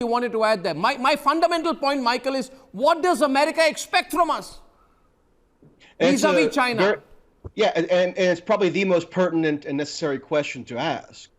you wanted to add there. My fundamental point, Michael, is what does America expect from us vis-a-vis China? Yeah, and it's probably the most pertinent and necessary question to ask.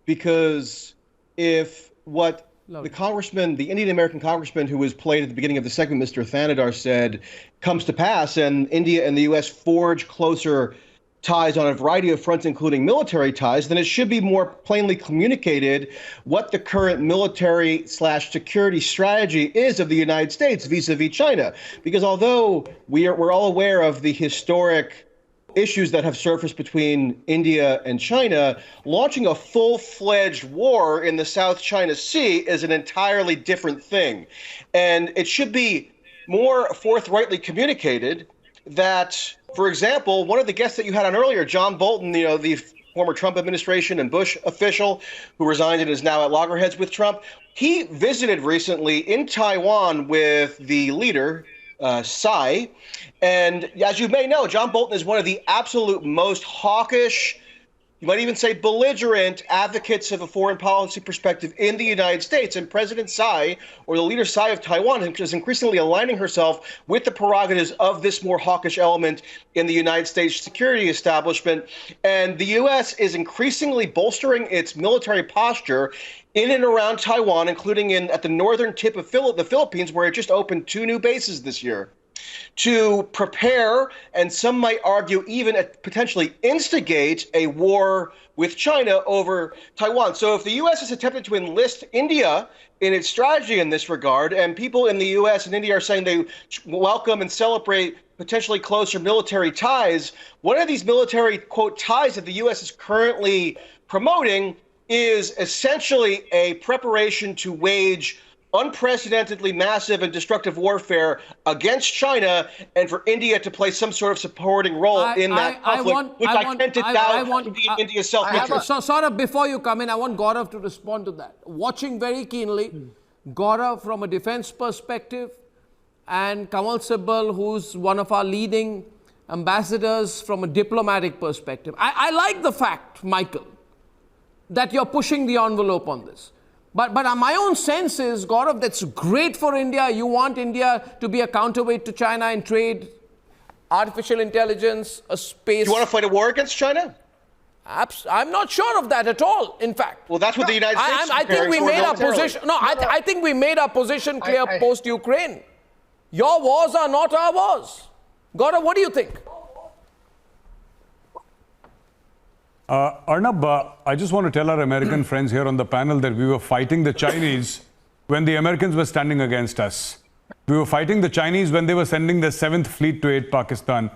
Because if what the congressman, the Indian American congressman who was played at the beginning of the segment, Mr. Thanadar, said comes to pass, and India and the U.S. forge closer ties on a variety of fronts, including military ties, then it should be more plainly communicated what the current military/security strategy is of the United States vis-a-vis China. Because although we're all aware of the historic issues that have surfaced between India and China, launching a full-fledged war in the South China Sea is an entirely different thing. And it should be more forthrightly communicated that, for example, one of the guests that you had on earlier, John Bolton, the former Trump administration and Bush official who resigned and is now at loggerheads with Trump, he visited recently in Taiwan with the leader, Tsai. And as you may know, John Bolton is one of the absolute most hawkish, you might even say belligerent advocates of a foreign policy perspective in the United States. And President Tsai, or the leader Tsai of Taiwan, is increasingly aligning herself with the prerogatives of this more hawkish element in the United States security establishment. And the U.S. is increasingly bolstering its military posture in and around Taiwan, including at the northern tip of the Philippines, where it just opened 2 new bases this year, to prepare, and some might argue even potentially instigate, a war with China over Taiwan. So if the U.S. is attempting to enlist India in its strategy in this regard, and people in the U.S. and India are saying they welcome and celebrate potentially closer military ties, one of these military, quote, ties that the U.S. is currently promoting is essentially a preparation to wage unprecedentedly massive and destructive warfare against China, and for India to play some sort of supporting role in that conflict, which I tend to doubt to be in India's self-interest. So, sort of, before you come in, I want Gaurav to respond to that. Watching very keenly, Gaurav from a defense perspective, and Kamal Sibal, who's one of our leading ambassadors from a diplomatic perspective. I like the fact, Michael, that you're pushing the envelope on this. But my own sense is, Gaurav, that's great for India. You want India to be a counterweight to China in trade, artificial intelligence, a space. Do you want to fight a war against China? I'm not sure of that at all, in fact. Well, that's what the United States is I think we made our position. No, I think we made our position clear post-Ukraine. Your wars are not our wars. Gaurav, what do you think? Arnab, I just want to tell our American friends here on the panel that we were fighting the Chinese when the Americans were standing against us. We were fighting the Chinese when they were sending the 7th Fleet to aid Pakistan.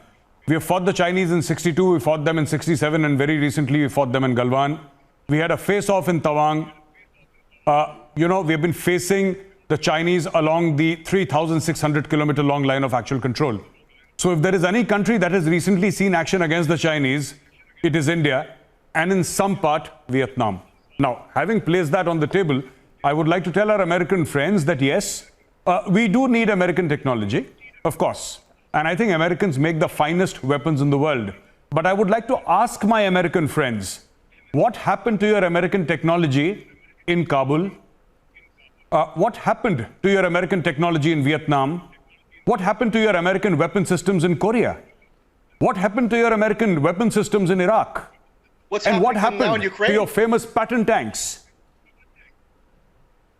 We have fought the Chinese in 62, we fought them in 67, and very recently we fought them in Galwan. We had a face-off in Tawang. We have been facing the Chinese along the 3,600-kilometer long line of actual control. So if there is any country that has recently seen action against the Chinese, it is India, and in some part, Vietnam. Now, having placed that on the table, I would like to tell our American friends that yes, we do need American technology, of course. And I think Americans make the finest weapons in the world. But I would like to ask my American friends, what happened to your American technology in Kabul? What happened to your American technology in Vietnam? What happened to your American weapon systems in Korea? What happened to your American weapon systems in Iraq? And what happened to your famous Patton tanks?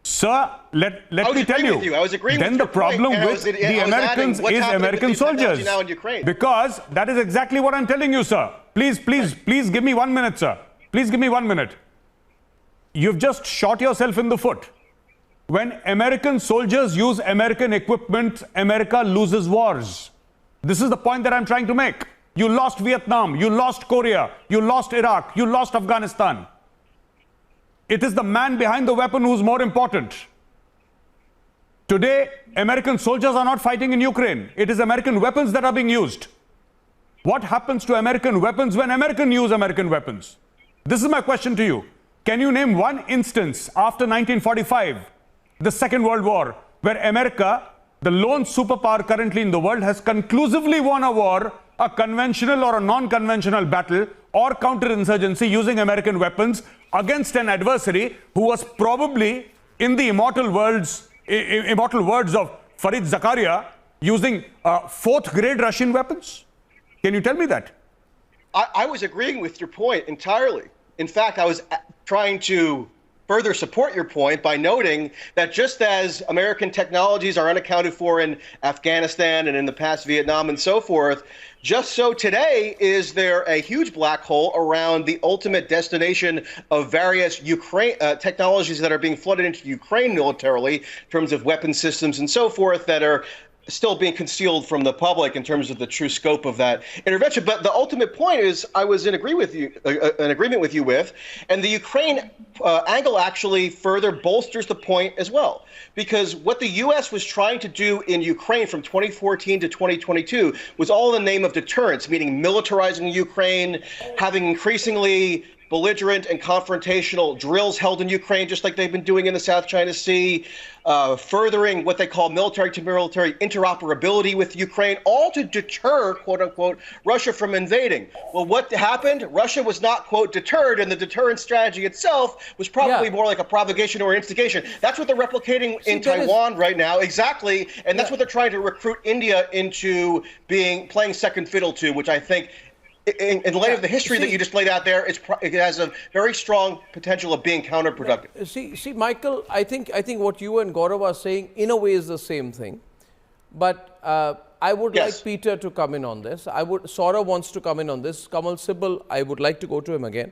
Sir, let me tell you, I was agreeing then with the your problem point, with the Americans is American soldiers. Because that is exactly what I'm telling you, sir. Please give me 1 minute, sir. Please give me 1 minute. You've just shot yourself in the foot. When American soldiers use American equipment, America loses wars. This is the point that I'm trying to make. You lost Vietnam, you lost Korea, you lost Iraq, you lost Afghanistan. It is the man behind the weapon who's more important. Today, American soldiers are not fighting in Ukraine. It is American weapons that are being used. What happens to American weapons when Americans use American weapons? This is my question to you. Can you name one instance after 1945, the Second World War, where America, the lone superpower currently in the world, has conclusively won a war, a conventional or a non-conventional battle or counterinsurgency using American weapons against an adversary who was probably in the immortal words of Farid Zakaria, using fourth-grade Russian weapons? Can you tell me that? I was agreeing with your point entirely. In fact, I was trying to further support your point by noting that just as American technologies are unaccounted for in Afghanistan and in the past Vietnam and so forth, just so today is there a huge black hole around the ultimate destination of various Ukraine technologies that are being flooded into Ukraine militarily in terms of weapon systems and so forth that are still being concealed from the public in terms of the true scope of that intervention. But the ultimate point is, I was in agreement with you with, and the Ukraine angle actually further bolsters the point as well, because what the U.S. was trying to do in Ukraine from 2014 to 2022 was all in the name of deterrence, meaning militarizing Ukraine, having increasingly belligerent and confrontational drills held in Ukraine, just like they've been doing in the South China Sea, furthering what they call military-to-military interoperability with Ukraine, all to deter, quote-unquote, Russia from invading. Well, what happened? Russia was not, quote, deterred, and the deterrence strategy itself was probably more like a provocation or instigation. That's what they're replicating in Taiwan right now, exactly, and that's what they're trying to recruit India into playing second fiddle to, which I think, in light of the history that you just laid out there, it has a very strong potential of being counterproductive. See, Michael, I think what you and Gaurav are saying in a way is the same thing, but I would like Peter to come in on this. Saurabh wants to come in on this. Kamal Sibal, I would like to go to him again.